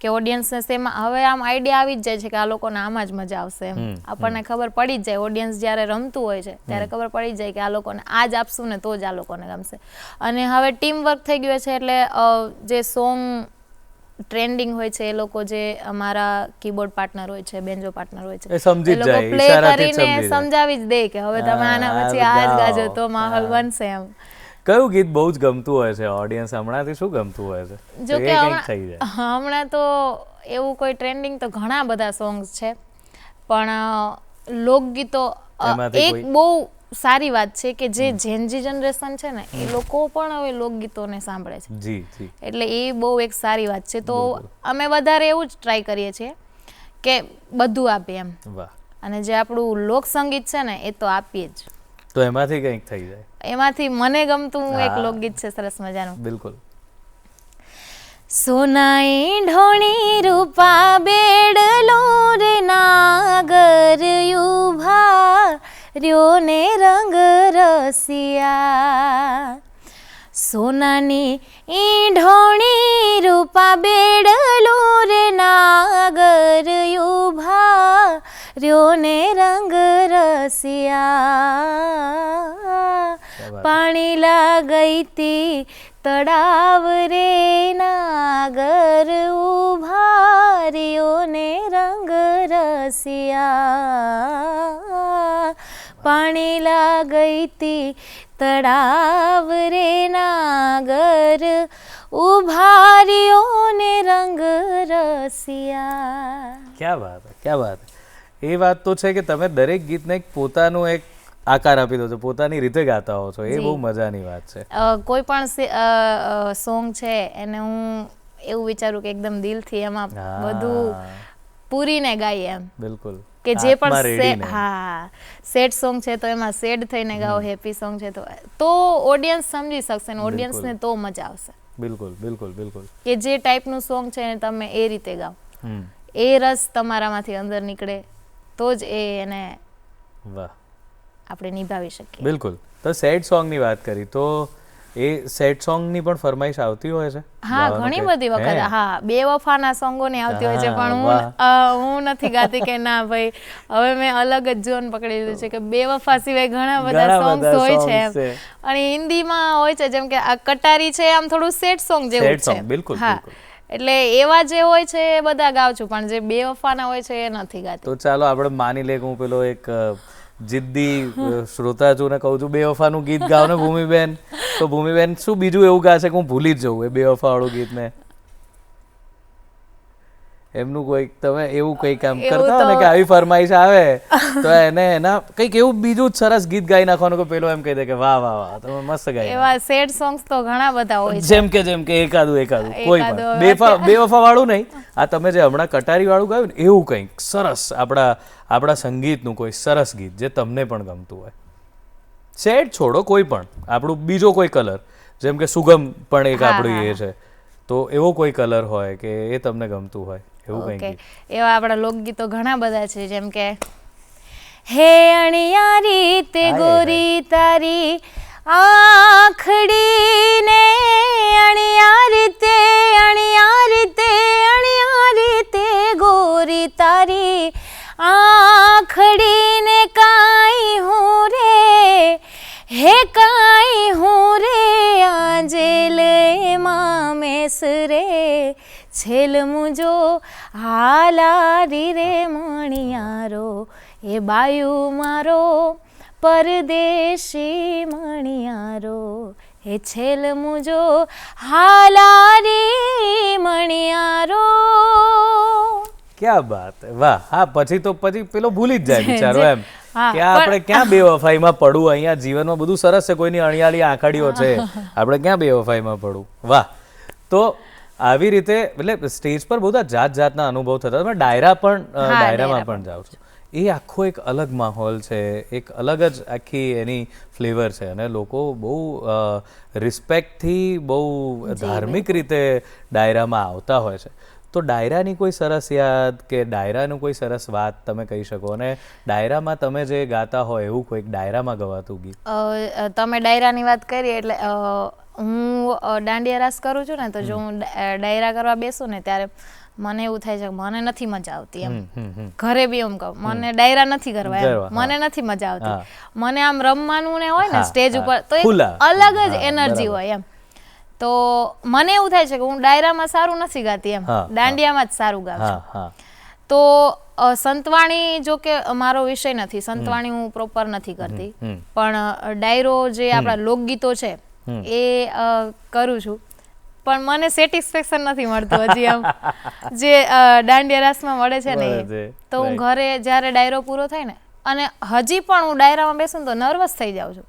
કે ઓડિયન્સને શેમાં, હવે આમ આઈડિયા આવી જ જાય છે કે આ લોકોને આમાં જ મજા આવશે એમ. આપણને ખબર પડી જ જાય, ઓડિયન્સ જ્યારે રમતું હોય છે ત્યારે ખબર પડી જ જાય કે આ લોકોને આ જ આપશું ને તો જ આ લોકોને ગમશે. અને હવે ટીમ વર્ક થઈ ગયું છે, એટલે જે સોંગ ટ્રેન્ડિંગ હોય છે એ લોકો, જે અમારા કીબોર્ડ પાર્ટનર હોય છે, બેન્જો પાર્ટનર હોય છે, એ લોકો પ્લે કરીને સમજાવી જ દે કે હવે તમે આના પછી આ જ ગાજો તો માહોલ બનશે એમ. કયું ગીત બહુ જ ગમતું હોય છે ઓડિયન્સ? હમણાંથી શું ગમતું હોય છે? જો કે હમણાં તો એવું કોઈ ટ્રેન્ડિંગ તો ઘણા બધા સોંગ્સ છે, પણ લોકગીતો એક બહુ સારી વાત છે કે જે જેનજી જનરેશન છે ને એ લોકો પણ હવે લોકગીતોને સાંભળે છે. જી જી. એટલે એ બહુ એક સારી વાત છે. તો અમે વધારે એવું જ ટ્રાય કરીએ છીએ કે બધું આપીએ એમ. વાહ. અને જે આપણું લોક સંગીત છે ને એ તો આપીએ જ. તો એમાંથી કંઈક થઈ જાય? એમાંથી મને ગમતું એક લોકગીત છે સરસ મજાનું. બિલકુલ. સોનાઈ ઢોણી રૂપા બેડલો રે નાગર યુભા રહ્યો ને રંગ રસિયા. સોનાની ઢોણી રૂપા બેડલો રે નાગર યુભા રહ્યો ને રંગ રસિયા. પાણી લાગઈ તી તળાવ રે નાગર ઉભા રહ્યો ને રંગ રસિયા. પાણી લાગઈ તી તળાવ રે નાગર ઉભા રહ્યો ને રંગ રસિયા. ક્યાં વાત હે, ક્યાં વાત. એ વાત તો છે કે તમે દરેક ગીતને એક પોતાનું એક આકાર આપી દો છો, પોતાની રીતે ગાતા હો છો, એ બહુ મજાની વાત છે. કોઈ પણ સોંગ છે એને હું એવું વિચારું કે એકદમ દિલથી એમાં બધું પૂરીને ગાઈએ એમ. બિલકુલ. કે જે પણ સેડ સોંગ છે તો એમાં સેડ થઈને ગાઓ, હેપી સોંગ છે તો ઓડિયન્સ સમજી શકશે ને ઓડિયન્સને તો મજા આવશે. બિલકુલ બિલકુલ બિલકુલ. કે જે ટાઈપનું સોંગ છે ને તમે એ રીતે ગાઓ, એ રસ તમારામાંથી અંદર નીકળે તો જ એને વાહ આપણે નિભાવી શકીએ. બિલકુલ. તો સેડ સોંગની વાત કરી, તો એ સેડ સોંગની પણ ફરમાઈશ આવતી હોય છે? હા, ઘણી બધી વખત. હા, બેવફાના સોંગોની આવતી હોય છે, પણ હું નથી ગાતી કે ના ભાઈ હવે મેં અલગ જ ઝોન પકડી લીધું છે કે બેવફા સિવાય ઘણા બધા સોંગ્સ હોય છે એમ. અને હિન્દીમાં હોય છે, જેમ કે આ કટારી છે, આમ થોડું સેડ સોંગ જેવું છે. બિલકુલ. હા, એટલે એવા જે હોય છે એ બધા ગાઉં છું, પણ જે બેવફાના હોય છે એ નથી ગાતી. તો ચાલો આપણે માની લે કે હું પેલો એક જિદ્દી શ્રોતા છું ને કહું છું બેવફાનું ગીત ગાઓ ને ભૂમિબેન, તો ભૂમિબેન શું બીજું એવું ગાશે કે હું ભૂલી જ જઉં એ બેવફાવાળું ગીતને? એમનું કોઈ તમે એવું કંઈ કામ કરતા હો ને કે આવી ફરમાઈશ આવે તો એને એના કંઈક એવું બીજું જ સરસ ગીત ગાઈ નાખવાનું કે પેલો એમ કહી દે કે વાહ વાહ વાહ તમે મસ્ત ગાઈ. એવા સેડ સોંગ્સ તો ઘણા બધા હોય છે. જેમ કે એકાદું કોઈ પણ બેવફા વાળું નહીં, આ તમે જે હમણાં કટારી વાળું ગાયું ને એવું કંઈક સરસ આપણા સંગીતનું કોઈ સરસ ગીત જે તમને પણ ગમતું હોય. સેડ છોડો, કોઈ પણ આપણું બીજો કોઈ કલર, જેમ કે સુગમ પણ એક આપણું એ છે, તો એવો કોઈ કલર હોય કે એ તમને ગમતું હોય એવું કંઈક. એવા આપણા લોકગીતો ઘણા બધા છે, જેમ કે હે અણિયારી તે ગોરી તારી આખડી ને અણિયારી તે ગોરી તારી આખડી ને કાઈ હું રે હે કાઈ હું રે આંજેલ એમાં મેસરે છેલ મુજો હાલારી રે મણિયારો એ બાયુ મારો પરદેશી મણિયારો એ છેલ મુજો હાલારી મણિયારો. ક્યાં બાત, વાહ. હા, પછી પેલો ભૂલી જ જાય બિચારો એમ કે આપણે ક્યાં બેવફાઈમાં પડવું, અહીંયા જીવનમાં બધું સરસ છે, કોઈની અણિયાળી આંખડીઓ છે, આપણે ક્યાં બેવફાઈમાં પડવું. વાહ. તો આવી રીતે એટલે સ્ટેજ પર બધા જાતના અનુભવ થતા. તમે ડાયરામાં પણ જાઓ છો, એ આખો એક અલગ માહોલ છે, એક અલગ જ આખી એની ફ્લેવર છે, અને લોકો બહુ રિસ્પેક્ટથી બહુ ધાર્મિક રીતે ડાયરામાં આવતા હોય છે. તો ડાયરાની કોઈ સરસ યાદ કે ડાયરાનું કોઈ સરસ વાત તમે કહી શકો, અને ડાયરામાં તમે જે ગાતા હોય એવું કોઈક ડાયરામાં ગવાતું ગીત? તમે ડાયરાની વાત કરી એટલે હું દાંડિયા રાસ કરું છું ને, તો જો હું ડાયરા કરવા બેસું ને ત્યારે મને એવું થાય છે કે મને નથી મજા આવતી એમ. ઘરે બી એમ કહું મને ડાયરા નથી કરવા એમ, મને નથી મજા આવતી. મને આમ રમવાનું ને હોય ને સ્ટેજ ઉપર તો એક અલગ જ એનર્જી હોય એમ. તો મને એવું થાય છે કે હું ડાયરામાં સારું નથી ગાતી એમ, દાંડિયામાં જ સારું ગાઉં છું. તો સંતવાણી જો કે મારો વિષય નથી, સંતવાણી હું પ્રોપર નથી કરતી, પણ ડાયરો જે આપણા લોકગીતો છે એ કરું છું. પણ મને સેટિસ્ફેક્શન નથી મળતું હજી આમ જે દાંડિયા રાસમાં મળે છે ને. તો હું ઘરે જ્યારે ડાયરો પૂરો થાય ને, અને હજી પણ હું ડાયરામાં બેસું તો નર્વસ થઈ જાઉં છું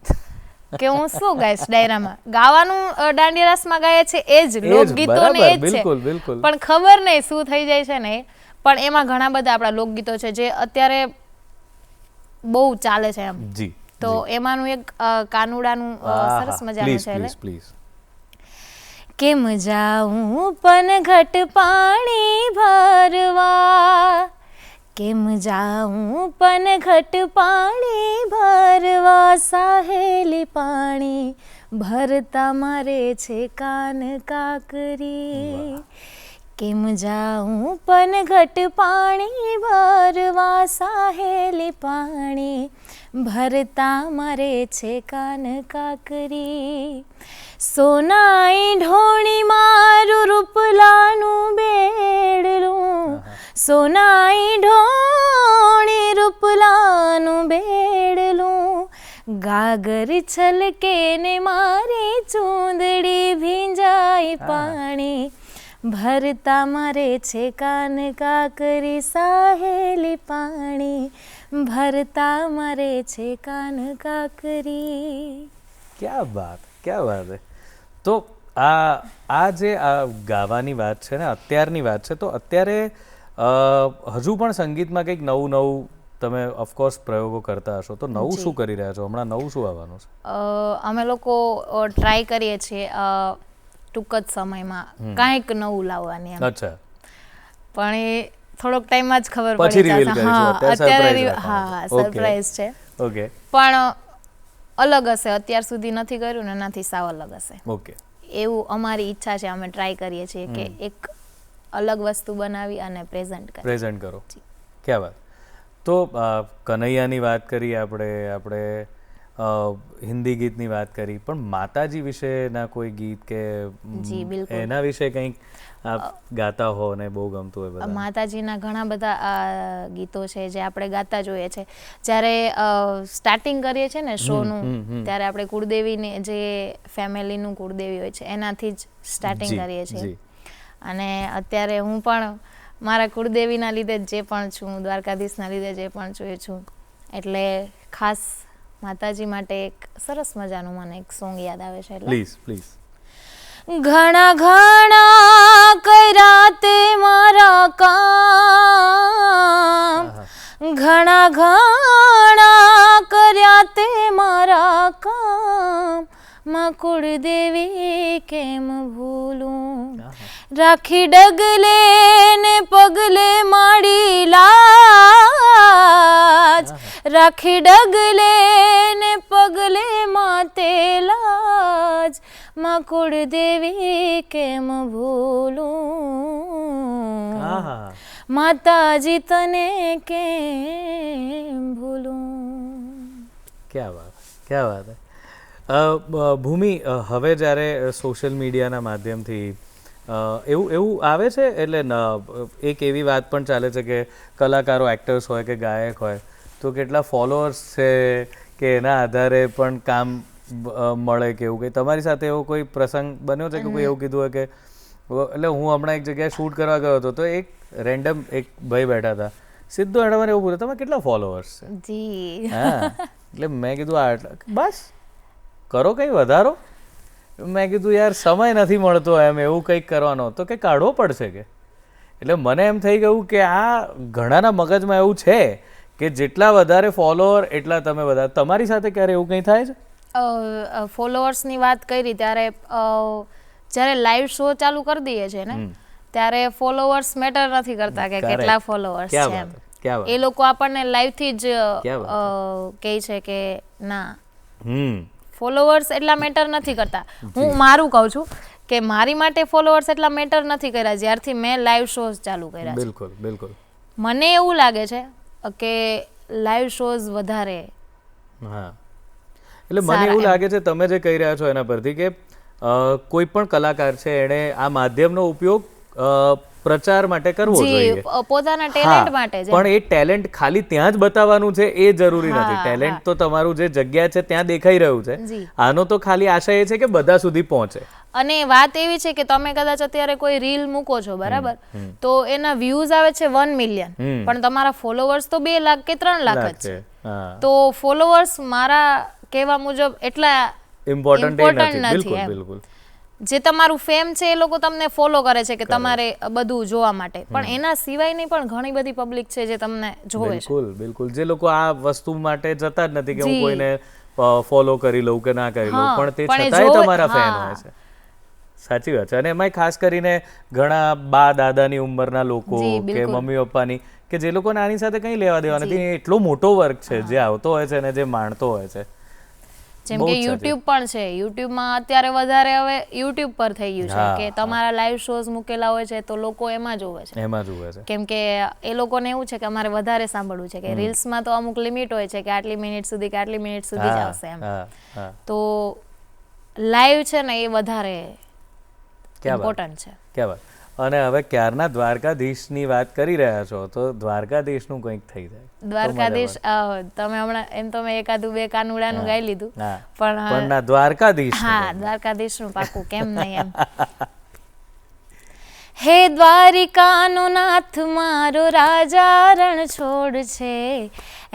કે હું શું ગાઈશ ડાયરામાં. ગાવાનું દાંડિયા રાસમાં ગાય છે એ જ લોકગીતો ને એ જ છે, પણ ખબર નહીં શું થઈ જાય છે ને. પણ એમાં ઘણા બધા આપણા લોકગીતો છે જે અત્યારે બહુ ચાલે છે એમ. તો એમાંનું એક કાનુડાનું સરસ મજાનું છે. એટલે કેમ જાઉં પનઘટ પાણી ભરવા, કેમ જાઉં પનઘટ પાણી ભરવા, સાહેલી પાણી ભરતા મારે છે કાન કાકરી. કેમ જાઉં પનઘટ પાણી ભરવા, સાહેલી પાણી ભરતા મારે છે કાન કાકરી. સોનાઈ ઢોણી મારું રૂપલાનું બેડલું, સોનાઈ ઢોણી રૂપલાનું બેડલું, ગાગર છલકે ને મારી ચૂંદડી ભીંજાય પાણી ભરતા મારે છે કાન કાકરી. સાહેલી પાણી ભરતા મારે છે કાન કાકરી. ક્યાં બાત, ક્યાં બાત હે. તો આ જે ગાવાની વાત છે ને, અત્યારની વાત છે, તો અત્યારે હજુ પણ સંગીતમાં કંઈક નવું તમે ઓફકોર્સ પ્રયોગો કરતા હશો, તો નવું શું કરી રહ્યા છો હમણાં? નવું શું આવવાનું છે? અમે લોકો ટ્રાય કરીએ છીએ ટૂંક જ સમયમાં કાંઈક નવું લાવવાની. અચ્છા. પણ એ થોડોક ટાઈમમાં જ ખબર પડી જશે. અત્યારે હા સરપ્રાઈઝ છે. ઓકે. પણ અલગ હશે, અત્યાર સુધી નથી કર્યું ને એનાથી સાવ અલગ હશે. ઓકે. એવું અમારી ઈચ્છા છે, અમે ટ્રાય કરીએ છીએ કે એક અલગ વસ્તુ બનાવી અને પ્રેઝન્ટ કરો. ક્યાં વાત. તો કનૈયાની વાત કરી આપણે હિન્દી ગીતની વાત કરી, પણ માતાજી વિશેના કોઈ ગીત કે એના વિશે કંઈક આપ ગાતા હો ને બહુ ગમતું હોય બધા? માતાજીના ઘણા બધા ગીતો છે જે આપણે ગાતા જોઈએ છે. જ્યારે સ્ટાર્ટિંગ કરીએ છીએ ને શોનું, ત્યારે આપણે કુળદેવીને જે ફેમિલીનું કુળદેવી હોય છે એનાથી જ સ્ટાર્ટિંગ કરીએ છીએ. અને અત્યારે હું પણ મારા કુળદેવીના લીધે જે પણ છું, દ્વારકાધીશના લીધે જે પણ છું, એટલે ખાસ માતાજી માટે એક સરસ મજાનું મને એક સોંગ યાદ આવે છે. Please please. ઘણા ઘણા કર્યા તે મારા કામ, ઘણા ઘણા કર્યા તે મારા કામ, માં કુળદેવી કેમ ભૂલું, રાખી ડગલે ને પગલે માડી લાજ, રાખી ડગલે ને પગલે માતે લાજ, માં કુળદેવી કેમ ભૂલું, માતાજી તને કેમ ભૂલું. ક્યા વાત, ક્યા વાત હે. ભૂમિ, હવે જ્યારે સોશિયલ મીડિયાના માધ્યમથી એવું આવે છે, એટલે એક એવી વાત પણ ચાલે છે કે કલાકારો, એક્ટર્સ હોય કે ગાયક હોય તો કેટલા ફોલોઅર્સ છે કે એના આધારે પણ કામ મળે કે એવું કંઈ તમારી સાથે એવો કોઈ પ્રસંગ બન્યો છે કે કોઈ એવું કીધું હોય કે, એટલે હું હમણાં એક જગ્યાએ શૂટ કરવા ગયો હતો તો એક રેન્ડમ એક ભાઈ બેઠા હતા, સીધો એણે મને એવું પૂછ્યું તમે કેટલા ફોલોઅર્સ છે? જી. હા, એટલે મેં કીધું આટલા, બસ કરો કંઈ વધારો. મેં કીધું યાર સમય નથી મળતો એમ, એવું કંઈક કરવાનો તો કે કાઢવો પડશે કે. એટલે મને એમ થઈ ગયું કે આ ઘણાના મગજમાં એવું છે કે જેટલા વધારે ફોલોઅર એટલા તમે વધારે. તમારી સાથે ક્યારે એવું કંઈ થાય છે? ફોલોઅર્સની વાત કરી ત્યારે જ્યારે લાઈવ શો ચાલુ કરી દઈએ છે ને ત્યારે ફોલોઅર્સ મેટર નથી કરતા કે કેટલા ફોલોઅર્સ છે એમ. એ લોકો આપણને લાઈવથી જ કહે છે કે ના, ફોલોઅર્સ એટલા મેટર નથી કરતા. હું મારું કહું છું કે મારી માટે ફોલોઅર્સ એટલા મેટર નથી કર્યા જ્યારથી મેં લાઈવ શોઝ ચાલુ કર્યા છે. બિલકુલ બિલકુલ. મને એવું લાગે છે કે લાઈવ શોઝ વધારે. હા, એટલે મને એવું લાગે છે તમે જે કહી રહ્યા છો એના પરથી કે કોઈ પણ કલાકાર છે એણે આ માધ્યમનો ઉપયોગ પ્રચાર માટે કરવો જોઈએ, પોતાના ટેલેન્ટ માટે. પણ એ ટેલેન્ટ ખાલી ત્યાં જ બતાવવાનું છે એ જરૂરી નથી. ટેલેન્ટ તો તમારું જે જગ્યા છે ત્યાં દેખાઈ રહ્યું છે. આનો તો ખાલી આશા એ છે કે બધા સુધી પહોંચે. અને વાત એવી છે કે તમે કદાચ અત્યારે કોઈ રીલ મૂકો છો, બરાબર, તો એના વ્યૂઝ આવે છે 1 મિલિયન, પણ તમારા ફોલોઅર્સ તો 2 લાખ કે 3 લાખ જ છે. તો ફોલોઅર્સ મારા કહેવા મુજબ એટલા ઇમ્પોર્ટન્ટ નથી. બિલકુલ. જે તમારું ફેમ છે એ લોકો તમને ફોલો કરે છે કે તમારે બધું જોવા માટે, પણ એના સિવાયની પણ ઘણી બધી પબ્લિક છે જે તમને જોવે છે. બિલકુલ બિલકુલ. જે લોકો આ વસ્તુ માટે જતા જ નથી કે હું કોઈને ફોલો કરી લઉં કે ના કરી લઉં, પણ તે છતાંય તમારા ફેન હોય છે. સાચી વાત છે. અને એમાંય ખાસ કરીને ઘણા બા દાદાની ઉંમરના લોકો કે મમ્મી પપ્પાની કે જે લોકોને આની સાથે કંઈ લેવા દેવા નથી, એટલો મોટો વર્ક છે જે આવતો હોય છે અને જે માણતો હોય છે. જેમ કે યુટ્યુબ પણ છે. યુટ્યુબમાં અત્યારે વધારે હવે યુટ્યુબ પર થઈ ગયું છે કે તમારા લાઈવ શોઝ મૂકેલા હોય છે તો લોકો એમાં જોવે છે. કેમ કે એ લોકોને એવું છે કે અમારે વધારે સાંભળવું છે, કે રીલ્સમાં તો અમુક લિમિટ હોય છે કે આટલી મિનિટ સુધી કે આટલી મિનિટ સુધી જ આવશે એમ. તો લાઈવ છે ને એ વધારે ઇમ્પોર્ટન્ટ છે. ક્યાં વાત. અને હવે ક્યારના દ્વારકાધીશની વાત કરી રહ્યા છો તો દ્વારકાધીશનું કંઈક થઈ જાય. દ્વારકાધીશ તમે હમણાં એમ તો મેં એકાદું 2 કાનુડાનું ગાઈ લીધું, પણ ના દ્વારકાધીશ. હા, દ્વારકાધીશનું પાકું, કેમ નહીં એમ. હે દ્વારિકાનો નાથ મારો રાજા રણ છોડ છે,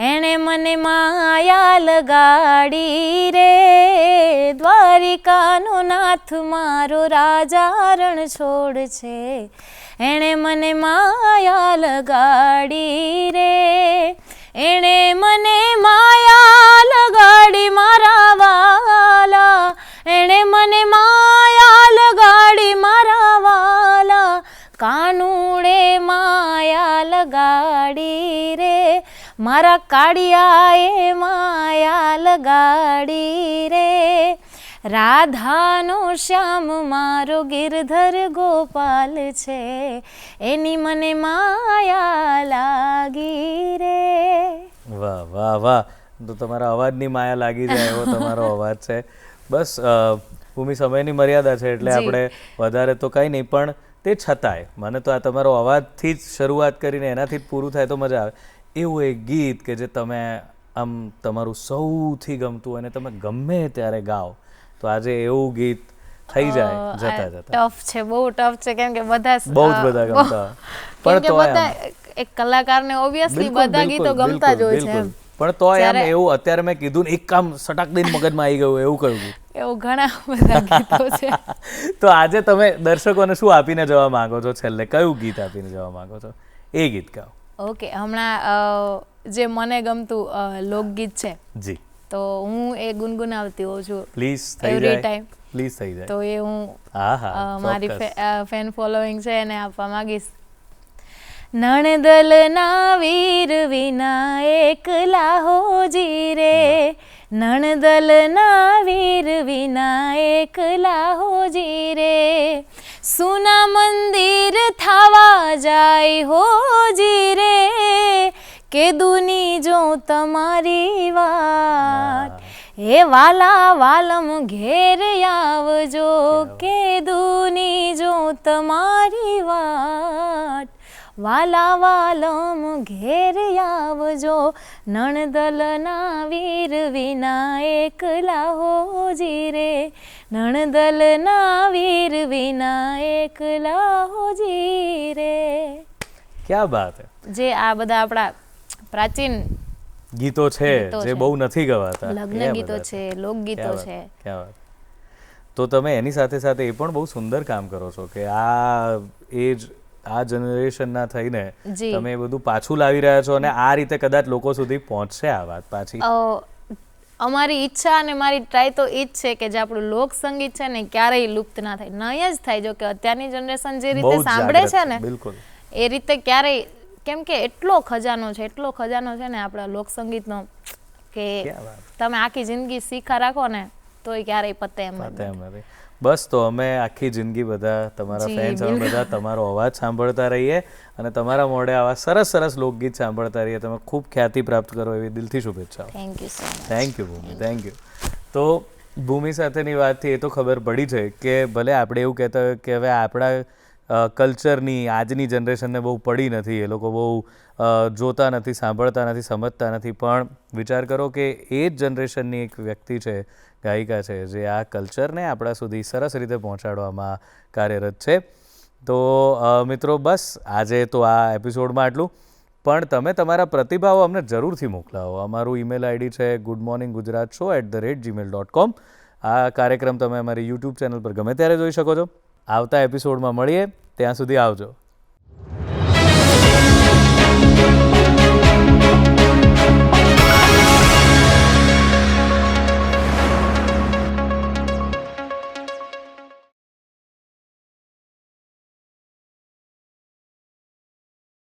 એણે મને માયા લગાડી રે. દ્વારિકાનો નાથ મારો રાજા રણ છોડ છે, એણે મને માયા લગાડી રે. એણે મને માયા લગાડી મારા વાલા, એણે મને માયા લગાડી મારા વાલા, કાનુડે માયા લગાડી રે. મારા કાળિયાએ માયા લગાડી રે. રાધાનો શ્યામ મારો ગિરધર ગોપાલ છે, એની મને માયા લાગી રે. વાહ વાહ વાહ. તો તમારા અવાજની માયા લાગી જાય એવો તમારો અવાજ છે. બસ ભૂમિ, સમયની મર્યાદા છે એટલે આપણે વધારે તો કંઈ નહીં, પણ તે છતાંય મને તો આ તમારો અવાજથી જ શરૂઆત કરીને એનાથી જ પૂરું થાય તો મજા આવે. એવું એક ગીત કે જે તમે આમ તમારું સૌથી ગમતું અને તમે ગમે ત્યારે ગાઓ, તો આજે એવું ગીત થઈ જાય જતા જતા. ટફ છે, બહુ ટફ છે, કેમ કે બધા બહુ જ બધા ગમતા હોય. પણ તો બધા એક કલાકારને ઓબ્વિયસલી બધા ગીતો ગમતા જ હોય છે એમ. પણ તો એમ એવું અત્યારે મેં કીધું ને એક કામ સટાક દઈને મગજમાં આવી ગયું એવું કયું ગીત? એવું ઘણા બધા ગીતો છે. તો આજે તમે દર્શકોને શું આપીને જવા માંગો છો? છેલ્લે કયું ગીત આપીને જવા માંગો છો? એ ગીત ગાઓ. ઓકે, હમણાં જે મને ગમતું લોકગીત છે જી, તો હું એ ગુનગુનાવતી હોઉં છું પ્લીઝ થઈ એવરી જાય, ટાઈમ. પ્લીઝ થઈ જાય. તો એ હું મારી ફેન ફોલોઈંગ છે એને આપવા માંગીશ. નણદલના વીર વિના એકલા હોજી રે, નણદલના વીર વિના એકલા હોજી રે, સુના મંદિર થાવા જાય હોજી રે, કે દુની જો તમારી વાત, એ વાલા વાલમ ઘેર આવજો, કે દુની જો તમારી વાત, વાલા વાલમ ઘેર આવજો, નણદલના વીર વિના એકલા હોજી રે, નણદલના વીર વિના એકલા હોજી રે. ક્યા બાત હે. જે આ બધા આપણા પ્રાચીન ગીતો છે જે બહુ નથી ગવાતા, લગ્ન ગીતો છે, લોકગીતો છે. ક્યા વાત. તો તમે એની સાથે સાથે એ પણ બહુ સુંદર કામ કરો છો કે આ એજ આ જનરેશનના થઈને તમે એ બધું પાછું લાવી રહ્યા છો અને આ રીતે કદાચ લોકો સુધી પહોંચશે આ વાત પાછી. અમારી ઈચ્છા અને મારી ટ્રાય તો એ જ છે કે જે આપણું લોક સંગીત છે ને ક્યારેય લુપ્ત ના થાય. નહીં જ થાય. જો કે અત્યારની જનરેશન જે રીતે સાંભળે છે ને એ રીતે ક્યારેય, કેમ કે એટલો ખજાનો છે ને આપણા લોક સંગીતનો કે તમે આખી જિંદગી શીખા રાખો ને તોય ક્યારેય પતે એમ નથી. બસ તો અમે આખી જિંદગી બધા તમારા ફેન્સ અમે બધા તમારો અવાજ સાંભળતા રહીએ અને તમારા મોઢે આવા સરસ સરસ લોકગીત સાંભળતા રહીએ. તમે ખૂબ ખ્યાતિ પ્રાપ્ત કરો એવી દિલથી શુભેચ્છાઓ. Thank you so much. Thank you Bhumi, thank you. તો ભૂમિ સાથેની વાતથી એ તો ખબર પડી છે કે ભલે આપણે એવું કહેતા હોય કે હવે આપણા કલ્ચરની આજની જનરેશનને બહુ પડી નથી, એ લોકો બહુ જોતા નથી, સાંભળતા નથી, સમજતા નથી, પણ વિચાર કરો કે એ જ જનરેશનની એક વ્યક્તિ છે, ગાયિકા છે, જે આ કલ્ચરને આપણા સુધી સરસ રીતે પહોંચાડવામાં કાર્યરત છે. તો મિત્રો બસ આજે તો આ એપિસોડમાં આટલું, પણ તમે તમારા પ્રતિભાવો અમને જરૂરથી મોકલાવો. અમારું ઈમેલ આઈડી છે goodmorninggujarat@gmail.com. આ કાર્યક્રમ તમે અમારી યુટ્યુબ ચેનલ પર ગમે ત્યારે જોઈ શકો છો. આવતા એપિસોડમાં મળીએ, ત્યાં સુધી આવજો.